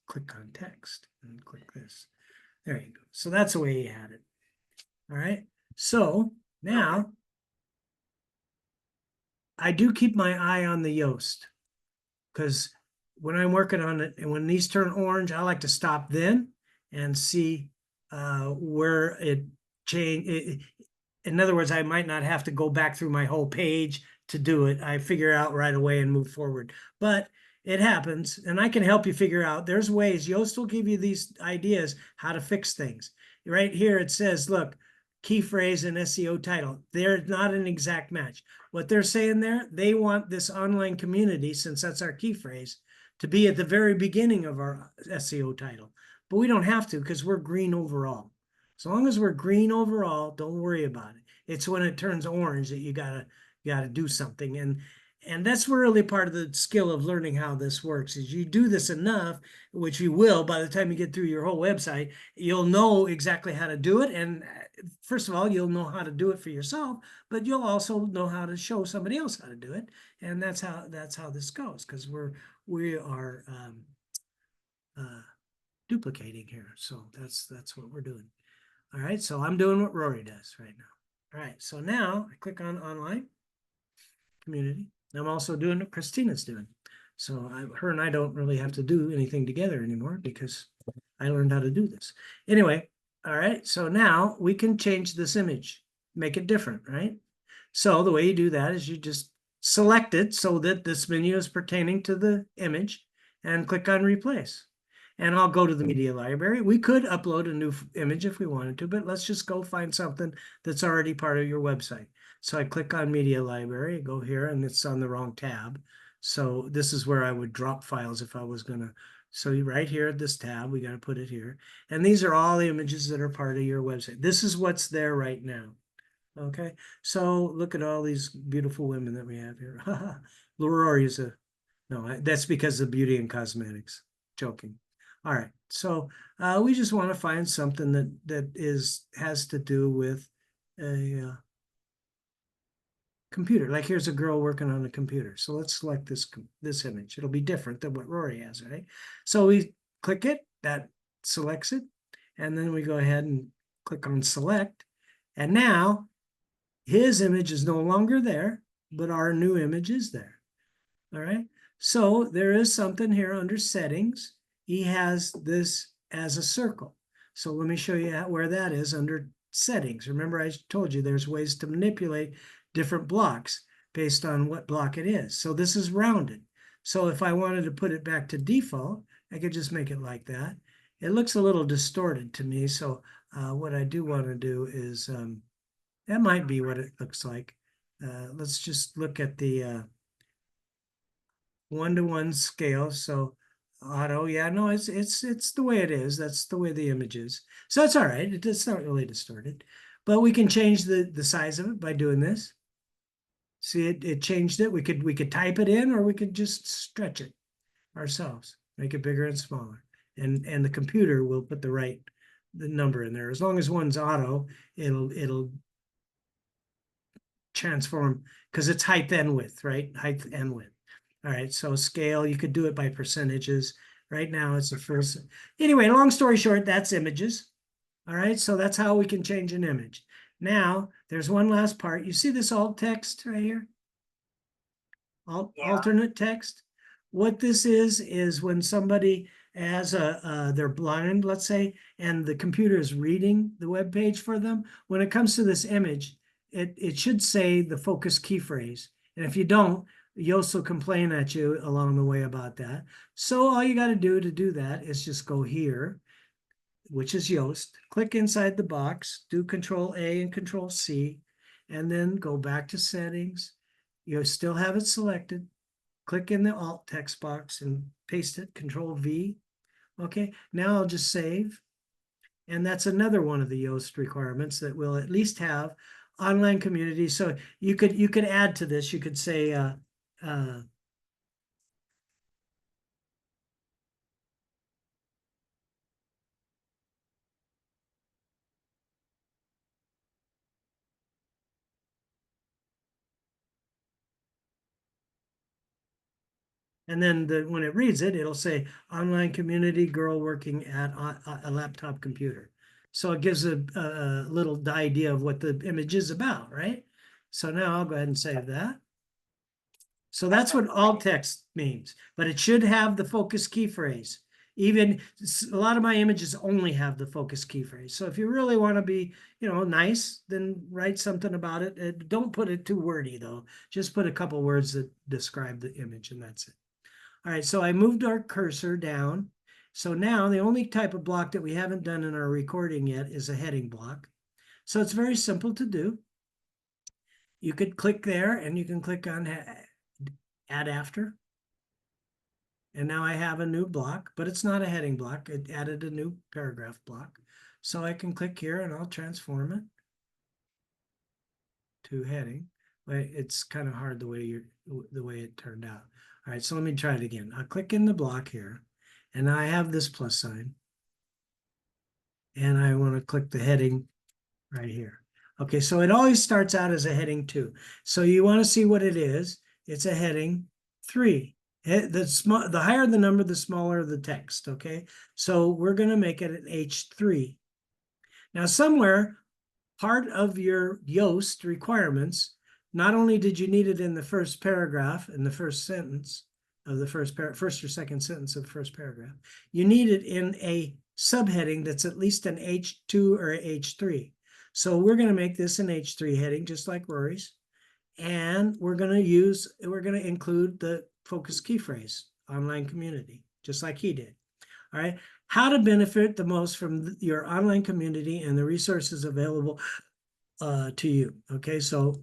click on text and click this. There you go. So that's the way you had it. All right. So now I do keep my eye on the Yoast, because when I'm working on it and when these turn orange, I like to stop then and see where it changed. In other words, I might not have to go back through my whole page to do it. I figure out right away and move forward. But it happens, and I can help you figure out. There's ways. Yoast will give you these ideas how to fix things. Right here it says, look, key phrase and SEO title. They're not an exact match. What they're saying there, they want this online community, since that's our key phrase, to be at the very beginning of our SEO title. But we don't have to, because we're green overall. As long as we're green overall, don't worry about it. It's when it turns orange that you gotta do something. And that's really part of the skill of learning how this works is you do this enough, which you will by the time you get through your whole website, you'll know exactly how to do it. And first of all, you'll know how to do it for yourself, but you'll also know how to show somebody else how to do it. And that's how this goes, because we are duplicating here. So that's what we're doing. All right, so I'm doing what Rory does right now. All right, so now I click on online community. I'm also doing what Christina's doing. So her and I don't really have to do anything together anymore because I learned how to do this. Anyway, all right, so now we can change this image, make it different, right? So the way you do that is you just select it so that this menu is pertaining to the image and click on replace. And I'll go to the media library. We could upload a new image if we wanted to, but let's just go find something that's already part of your website. So I click on media library, go here, and it's on the wrong tab. So this is where I would drop files if I was gonna. So right here at this tab, we got to put it here. And these are all the images that are part of your website. This is what's there right now. Okay, so look at all these beautiful women that we have here. Rory is no, that's because of beauty and cosmetics. Joking. All right, so we just want to find something that has to do with a computer. Like here's a girl working on a computer. So let's select this image. It'll be different than what Rory has, right? So we click it, that selects it, and then we go ahead and click on select. And now his image is no longer there, but our new image is there. All right. So there is something here under settings. He has this as a circle. So let me show you where that is under settings. Remember, I told you there's ways to manipulate different blocks based on what block it is. So this is rounded. So if I wanted to put it back to default, I could just make it like that. It looks a little distorted to me. So what I do want to do is that might be what it looks like. Let's just look at the 1-to-1 scale. So auto, yeah, no, it's the way it is. That's the way the image is. So it's all right. It's not really distorted, but we can change the size of it by doing this. See, it changed it. We could type it in, or we could just stretch it ourselves, make it bigger and smaller, and the computer will put the number in there. As long as one's auto, it'll transform because it's height and width, right? Height and width. All right, so scale, you could do it by percentages. Right now it's a first. Anyway, long story short, that's images. All right, so that's how we can change an image. Now, there's one last part. You see this alt text right here? Alternate text. What this is when somebody has they're blind, let's say, and the computer is reading the web page for them. When it comes to this image, it should say the focus key phrase. And if you don't, Yoast will complain at you along the way about that. So all you got to do that is just go here, which is Yoast, click inside the box, do Control A and Control C, and then go back to settings. You still have it selected. Click in the alt text box and paste it, Control V. Okay, now I'll just save. And that's another one of the Yoast requirements that will at least have online community. So you could add to this. You could say and then when it reads it, it'll say online community girl working at a laptop computer. So it gives a little idea of what the image is about, right? So now I'll go ahead and save that. So that's what alt text means, but it should have the focus key phrase. Even a lot of my images only have the focus key phrase. So if you really want to be, nice, then write something about it. Don't put it too wordy though. Just put a couple words that describe the image and that's it. All right, so I moved our cursor down. So now the only type of block that we haven't done in our recording yet is a heading block. So it's very simple to do. You could click there and you can click on add after. And now I have a new block, but it's not a heading block. It added a new paragraph block. So I can click here and I'll transform it to heading. It's kind of hard the way it turned out. All right, so let me try it again. I'll click in the block here, and I have this plus sign. And I want to click the heading right here. Okay, so it always starts out as a heading 2. So you want to see what it is. It's a heading 3. The higher the number, the smaller the text, okay? So we're going to make it an H3. Now somewhere, part of your Yoast requirements, not only did you need it in the first paragraph, in the first sentence of the first or second sentence of the first paragraph, you need it in a subheading that's at least an H2 or H3. So we're going to make this an H3 heading, just like Rory's. And we're going to include the focus key phrase, online community, just like he did. All right. How to benefit the most from your online community and the resources available to you. Okay, so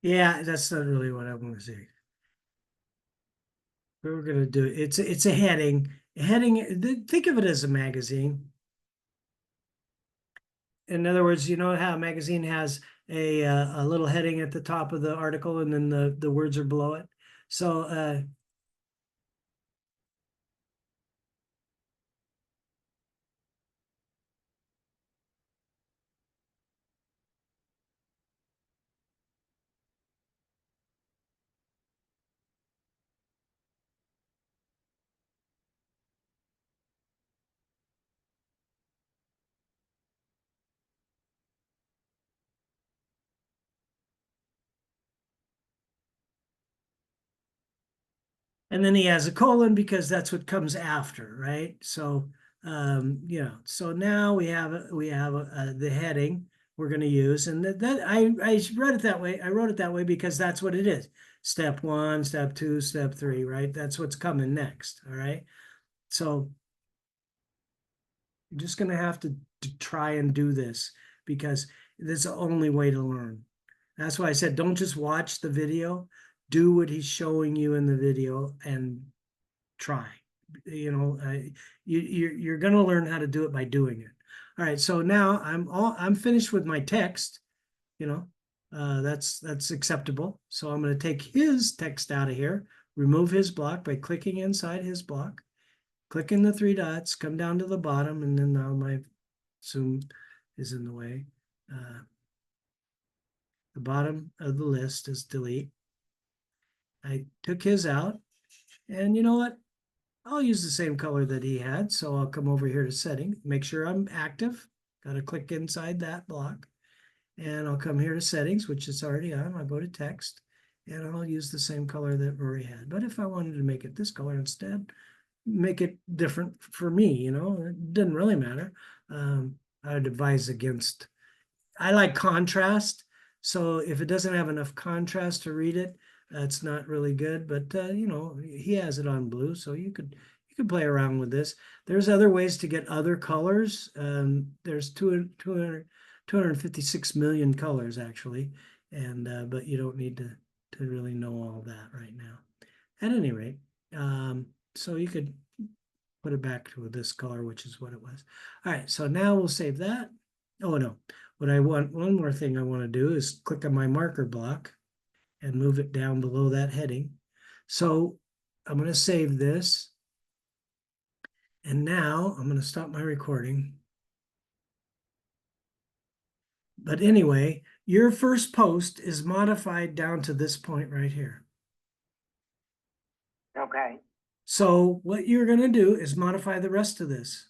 yeah, that's not really what I want to say. We're going to do it's a heading. A heading, think of it as a magazine. In other words, you know how a magazine has a little heading at the top of the article and then the words are below it. So and then he has a colon because that's what comes after, right? So so now we have the heading we're going to use, and that I read it that way. I wrote it that way because that's what it is. Step 1, step 2, step 3, right? That's what's coming next. All right. So you're just going to have to try and do this because this is the only way to learn. That's why I said don't just watch the video, do what he's showing you in the video and try. You're going to learn how to do it by doing it. All right, so now I'm finished with my text. That's acceptable. So I'm going to take his text out of here, remove his block by clicking inside his block, click in the 3 dots, come down to the bottom, and then now my zoom is in the way. The bottom of the list is delete. I took his out, and you know what? I'll use the same color that he had. So I'll come over here to setting, make sure I'm active. Got to click inside that block. And I'll come here to settings, which is already on. I'll go to text and I'll use the same color that Rory had. But if I wanted to make it this color instead, make it different for me, it didn't really matter. I'd advise against, I like contrast. So if it doesn't have enough contrast to read it, it's not really good. But he has it on blue, so you could play around with this. There's other ways to get other colors. There's 256 million colors actually, and but you don't need to really know all that right now. At any rate, so you could put it back to this color, which is what it was. All right, so now we'll save that. Oh no, one more thing I want to do is click on my marker block and move it down below that heading. So I'm going to save this. And now I'm going to stop my recording. But anyway, your first post is modified down to this point right here. Okay. So what you're gonna do is modify the rest of this.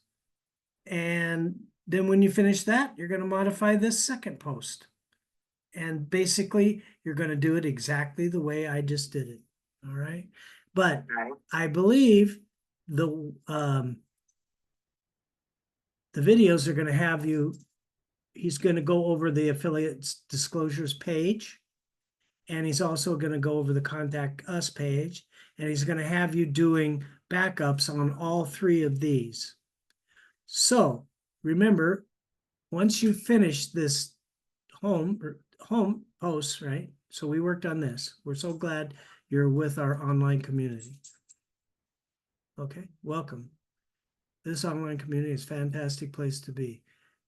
And then when you finish that, you're gonna modify this second post. And basically, you're gonna do it exactly the way I just did it, all right? But Okay. I believe the videos are gonna have you, he's gonna go over the affiliates disclosures page. And he's also gonna go over the contact us page. And he's gonna have you doing backups on all three of these. So remember, once you finish this home post, right? So we worked on this. We're so glad you're with our online community. Okay, welcome. This online community is a fantastic place to be.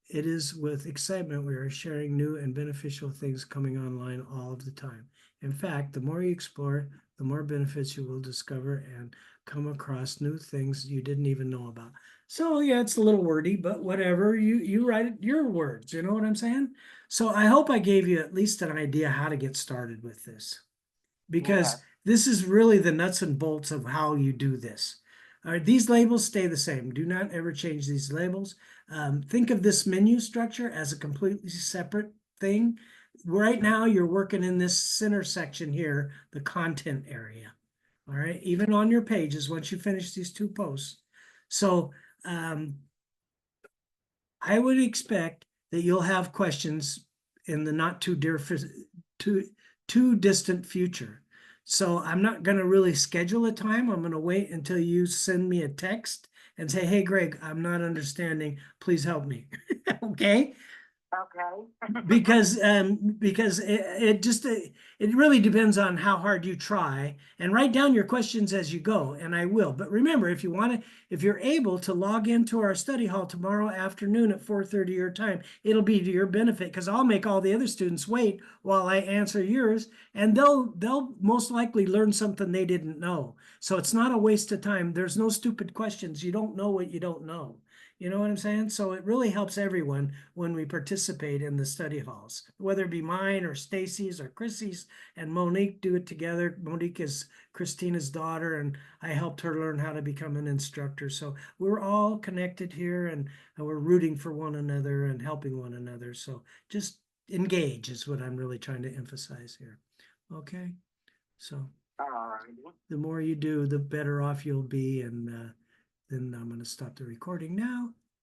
It is with excitement we are sharing new and beneficial things coming online all of the time. In fact, the more you explore, the more benefits you will discover and come across new things you didn't even know about. So yeah, it's a little wordy, but whatever. You write it your words, you know what I'm saying? So I hope I gave you at least an idea how to get started with this, because Yes. this is really the nuts and bolts of how you do this. All right, these labels stay the same. Do not ever change these labels. Think of this menu structure as a completely separate thing. Right now, you're working in this center section here, the content area. All right, even on your pages, once you finish these two posts. So I would expect that you'll have questions in the not too distant future. So I'm not going to really schedule a time. I'm going to wait until you send me a text and say, "Hey, Greg, I'm not understanding. Please help me." Okay? Okay. Because it just it really depends on how hard you try, and write down your questions as you go, and I will. But remember, if you're able to log into our study hall tomorrow afternoon at 4:30 your time, it'll be to your benefit, because I'll make all the other students wait while I answer yours, and they'll most likely learn something they didn't know. So it's not a waste of time. There's no stupid questions. You don't know what you don't know. You know what I'm saying? So it really helps everyone when we participate in the study halls, whether it be mine or Stacy's or Chrissy's, and Monique do it together. Monique is Christina's daughter, and I helped her learn how to become an instructor. So we're all connected here, and we're rooting for one another and helping one another. So just engage is what I'm really trying to emphasize here. Okay. So Alrighty. the more you do, the better off you'll be. And then I'm going to stop the recording now.